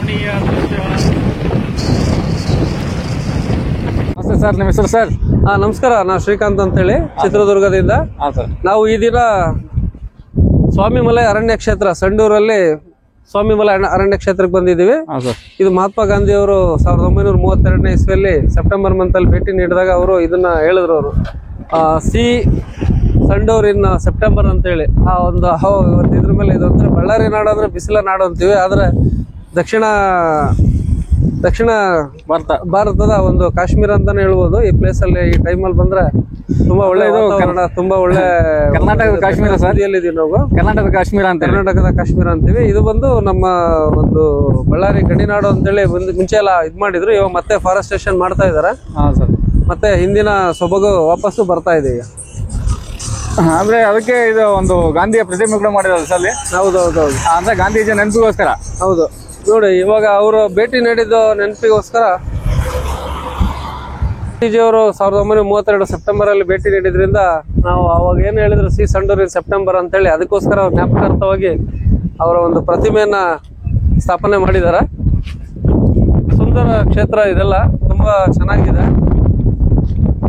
ರಮಣೀಯ ದೃಶ್ಯ. ನಮಸ್ತೆ ಸರ್, ನಿಮ್ಮ ಹೆಸರು ಸರ್? ನಮಸ್ಕಾರ, ನಾನು ಶ್ರೀಕಾಂತ್ ಅಂತೇಳಿ ಚಿತ್ರದುರ್ಗದಿಂದ. ನಾವು ಈ ದಿನ ಸ್ವಾಮಿಮಲೆ ಅರಣ್ಯ ಕ್ಷೇತ್ರ ಸಂಡೂರಲ್ಲಿ ಸ್ವಾಮಿಮಲೆ ಅರಣ್ಯ ಕ್ಷೇತ್ರಕ್ಕೆ ಬಂದಿದ್ದೀವಿ. ಇದು ಮಹಾತ್ಮ ಗಾಂಧಿ ಅವರು 1932ನೇ ಇಸ್ವಿಯಲ್ಲಿ ಸೆಪ್ಟೆಂಬರ್ ಮಂತ್ ಅಲ್ಲಿ ಭೇಟಿ ನೀಡಿದಾಗ ಅವರು ಇದನ್ನ ಹೇಳಿದ್ರು. ಅವರು ಸಿ ಸಂಡೂರ್ ಇನ್ ಸೆಪ್ಟೆಂಬರ್ ಅಂತೇಳಿ ಇದ್ರ ಮೇಲೆ ಇದು ಅಂದ್ರೆ ಬಳ್ಳಾರಿ ನಾಡು ಅಂದ್ರೆ ಬಿಸಿಲ ನಾಡು ಅಂತೀವಿ, ಆದ್ರೆ ದಕ್ಷಿಣ ಭಾರತದ ಒಂದು ಕಾಶ್ಮೀರ ಅಂತಾನೆ ಹೇಳ್ಬೋದು. ಈ ಪ್ಲೇಸ್ ಅಲ್ಲಿ ಈ ಟೈಮಲ್ಲಿ ಬಂದ್ರೆ ತುಂಬಾ ಒಳ್ಳೆ ತುಂಬಾ ಒಳ್ಳೆ ಕರ್ನಾಟಕದ ಕಾಶ್ಮೀರ ಇದೀವಿ ನಾವು. ಕರ್ನಾಟಕದ ಕಾಶ್ಮೀರ ಅಂತೀವಿ. ಇದು ಬಂದು ನಮ್ಮ ಒಂದು ಬಳ್ಳಾರಿ ಗಡಿನಾಡು ಅಂತೇಳಿ ಮುಂಚೆ ಎಲ್ಲ ಇದ್ ಮಾಡಿದ್ರು. ಇವಾಗ ಮತ್ತೆ ಫಾರೆಸ್ಟೇಷನ್ ಮಾಡ್ತಾ ಇದಾರೆ. ಮತ್ತೆ ಹಿಂದಿನ ಸೊಬಗು ವಾಪಸ್ಸು ಬರ್ತಾ ಇದೆ ಈಗ. ಅಂದ್ರೆ ಅದಕ್ಕೆ ಇದು ಒಂದು ಗಾಂಧಿಯ ಪ್ರತಿಮೆ ಕೂಡ ಮಾಡಿರೋದು ಸರ್ ಅಲ್ಲಿ. ಹೌದೌದೌದು, ಅಂದ್ರೆ ಗಾಂಧೀಜಿ ನೆನಪಿಗೋಸ್ಕರ. ಹೌದು ನೋಡಿ, ಇವಾಗ ಅವರು ಭೇಟಿ ನೀಡಿದ್ದು ನೆನಪಿಗೋಸ್ಕರ ಗಾಂಧೀಜಿಯವರು 1932 ಸೆಪ್ಟೆಂಬರ್ ಅಲ್ಲಿ ಭೇಟಿ ನೀಡಿದ್ರಿಂದ ನಾವು ಅವಾಗ ಏನ್ ಹೇಳಿದ್ರು ಸಿ ಸಂಡೂರ್ ಇನ್ ಸೆಪ್ಟೆಂಬರ್ ಅಂತ ಹೇಳಿ, ಅದಕ್ಕೋಸ್ಕರ ಜ್ಞಾಪಕಾರ್ಥವಾಗಿ ಅವರ ಒಂದು ಪ್ರತಿಮೆಯನ್ನ ಸ್ಥಾಪನೆ ಮಾಡಿದ್ದಾರೆ. ಸುಂದರ ಕ್ಷೇತ್ರ ಇದೆಲ್ಲ, ತುಂಬಾ ಚೆನ್ನಾಗಿದೆ.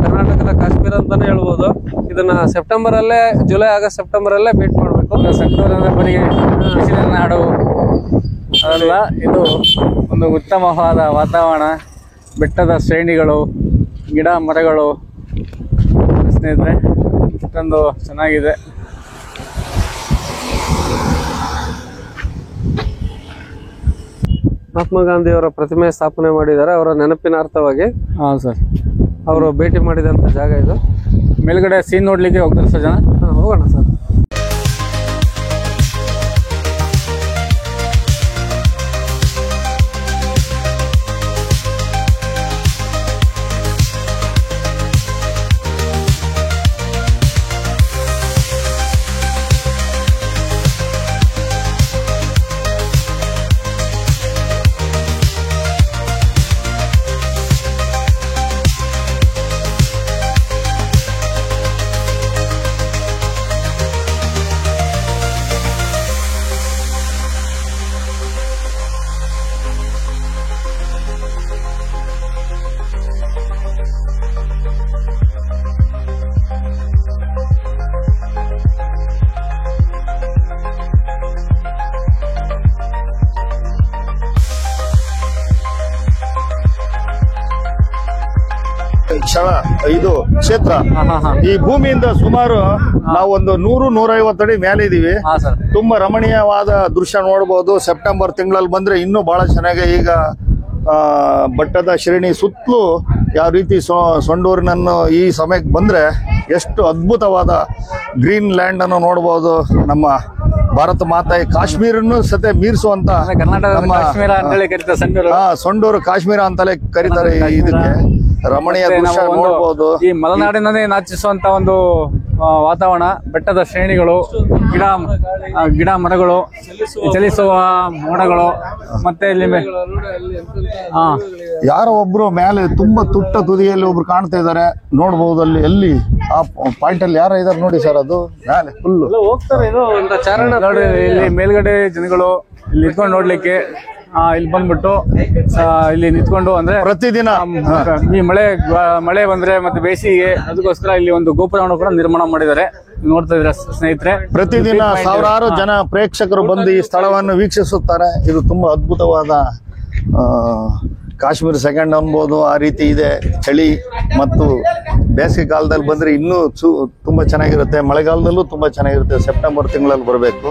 ಕರ್ನಾಟಕದ ಕಾಶ್ಮೀರ ಅಂತಾನೆ ಹೇಳ್ಬೋದು. ಇದನ್ನ ಸೆಪ್ಟೆಂಬರ್ ಅಲ್ಲೇ, ಜುಲೈ ಆಗಸ್ಟ್ ಸೆಪ್ಟೆಂಬರ್ ಅಲ್ಲೇ ಭೇಟಿ ಮಾಡ್ಬೇಕು. ಸಂಡೂರ್ ಅಂದ್ರೆ ಬರೀ ಬಿಸಿಲಿನ ನಾಡು ಅಲ್ಲ, ಇದು ಒಂದು ಉತ್ತಮವಾದ ವಾತಾವರಣ, ಬೆಟ್ಟದ ಶ್ರೇಣಿಗಳು, ಗಿಡ ಮರಗಳು. ಸ್ನೇಹಿತರೆ, ಇಷ್ಟೊಂದು ಚೆನ್ನಾಗಿದೆ. ಮಹಾತ್ಮ ಗಾಂಧಿ ಅವರ ಪ್ರತಿಮೆ ಸ್ಥಾಪನೆ ಮಾಡಿದ್ದಾರೆ ಅವರ ನೆನಪಿನಾರ್ಥವಾಗಿ. ಸರ್, ಅವರು ಭೇಟಿ ಮಾಡಿದಂತ ಜಾಗ ಇದು. ಮೇಲ್ಗಡೆ ಸೀನ್ ನೋಡ್ಲಿಕ್ಕೆ ಹೋಗ್ತಾರೆ ಸರ್ ಜನ. ಹೋಗೋಣ ಸರ್. ಇದು ಕ್ಷೇತ್ರ ಈ ಭೂಮಿಯಿಂದ ಸುಮಾರು ನಾವು ಒಂದು 100-150 ಅಡಿ ಮೇಲೆ ಇದೀವಿ. ತುಂಬಾ ರಮಣೀಯವಾದ ದೃಶ್ಯ ನೋಡಬಹುದು. ಸೆಪ್ಟೆಂಬರ್ ತಿಂಗಳಲ್ಲಿ ಬಂದ್ರೆ ಇನ್ನೂ ಬಹಳ ಚೆನ್ನಾಗಿ. ಈಗ ಬೆಟ್ಟದ ಶ್ರೇಣಿ ಸುತ್ತಲೂ ಯಾವ ರೀತಿ ಸಂಡೂರಿನನ್ನು ಈ ಸಮಯಕ್ಕೆ ಬಂದ್ರೆ ಎಷ್ಟು ಅದ್ಭುತವಾದ ಗ್ರೀನ್ ಲ್ಯಾಂಡ್ ಅನ್ನು ನೋಡಬಹುದು. ನಮ್ಮ ಭಾರತ ಮಾತೆ ಕಾಶ್ಮೀರನ್ನು ಸತೆ ಮೀರಿಸುವಂತ ಸಂಡೂರು ಕಾಶ್ಮೀರ ಅಂತಲೇ ಕರೀತಾರೆ. ಇದಕ್ಕೆ ರಮಣೀಯ ದೃಶ್ಯ ನೋಡಬಹುದು. ಈ ಮಲೆನಾಡಿನನ್ನೇ ನಾಚಿಸುವಂತ ಒಂದು ವಾತಾವರಣ, ಬೆಟ್ಟದ ಶ್ರೇಣಿಗಳು, ಗಿಡ ಮರಗಳು, ಚಲಿಸುವ ಮೋಡಗಳು, ಮತ್ತೆ ಇಲ್ಲಿ ಯಾರೋ ಒಬ್ರು ಮೇಲೆ ತುಂಬಾ ತುಟ್ಟ ತುದಿಯಲ್ಲಿ ಒಬ್ರು ಕಾಣ್ತಾ ಇದಾರೆ, ನೋಡಬಹುದು. ಅಲ್ಲಿ ಎಲ್ಲಿ ಆ ಪಾಯಿಂಟ್ ಅಲ್ಲಿ ಯಾರ ಇದಾರೆ ನೋಡಿ ಸರ್, ಅದು ಮೇಲೆ ಫುಲ್ ಹೋಗ್ತಾರೆ. ಇಲ್ಲಿ ಮೇಲ್ಗಡೆ ಜನಗಳು ಇಲ್ಲಿ ನಿಂತ್ಕೊಂಡು ನೋಡ್ಲಿಕ್ಕೆ, ಇಲ್ಲಿ ಬಂದ್ಬಿಟ್ಟು ಇಲ್ಲಿ ನಿಂತ್ಕೊಂಡು ಅಂದ್ರೆ ಪ್ರತಿದಿನ ಈ ಮಳೆ ಬಂದ್ರೆ ಮತ್ತೆ ಬೇಸಿಗೆ, ಅದಕ್ಕೋಸ್ಕರ ಇಲ್ಲಿ ಒಂದು ಗೋಪುರವನ್ನು ಕೂಡ ನಿರ್ಮಾಣ ಮಾಡಿದ್ದಾರೆ. ನೋಡ್ತಾ ಇದ್ರೆ ಸ್ನೇಹಿತರೆ, ಪ್ರತಿದಿನ ಸಾವಿರಾರು ಜನ ಪ್ರೇಕ್ಷಕರು ಬಂದು ಈ ಸ್ಥಳವನ್ನು ವೀಕ್ಷಿಸುತ್ತಾರೆ. ಇದು ತುಂಬಾ ಅದ್ಭುತವಾದ ಕಾಶ್ಮೀರ ಸೆಕೆಂಡ್ ಅನ್ಬೋದು, ಆ ರೀತಿ ಇದೆ. ಚಳಿ ಮತ್ತು ಬೇಸಿಗೆ ಕಾಲದಲ್ಲಿ ಬಂದ್ರೆ ಇನ್ನೂ ತುಂಬಾ ಚೆನ್ನಾಗಿರುತ್ತೆ. ಮಳೆಗಾಲದಲ್ಲೂ ತುಂಬಾ ಚೆನ್ನಾಗಿರುತ್ತೆ. ಸೆಪ್ಟೆಂಬರ್ ತಿಂಗಳಲ್ಲಿ ಬರಬೇಕು.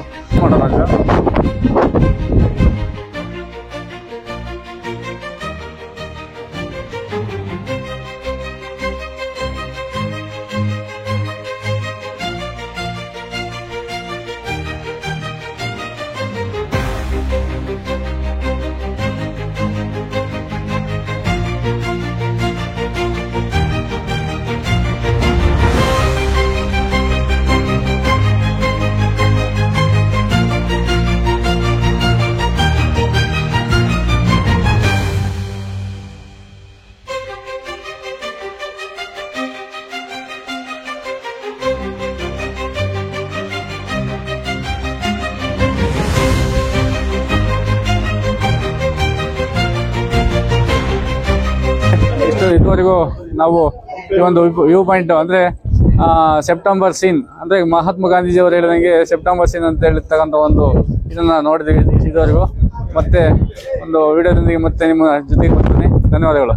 ಇದುವರೆಗೂ ನಾವು ಈ ಒಂದು ವ್ಯೂ ಪಾಯಿಂಟ್ ಅಂದ್ರೆ ಸೆಪ್ಟೆಂಬರ್ ಸೀನ್ ಅಂದ್ರೆ ಮಹಾತ್ಮ ಗಾಂಧೀಜಿ ಅವರು ಹೇಳಿದಂಗೆ ಸೆಪ್ಟೆಂಬರ್ ಸೀನ್ ಅಂತ ಹೇಳಿರ್ತಕ್ಕಂಥ ಒಂದು ಇದನ್ನ ನೋಡಿದ್ವಿ ಇದುವರೆಗೂ. ಮತ್ತೆ ಒಂದು ವಿಡಿಯೋದೊಂದಿಗೆ ಮತ್ತೆ ನಿಮ್ಮ ಜೊತೆಗೆ ಬರ್ತೀನಿ. ಧನ್ಯವಾದಗಳು.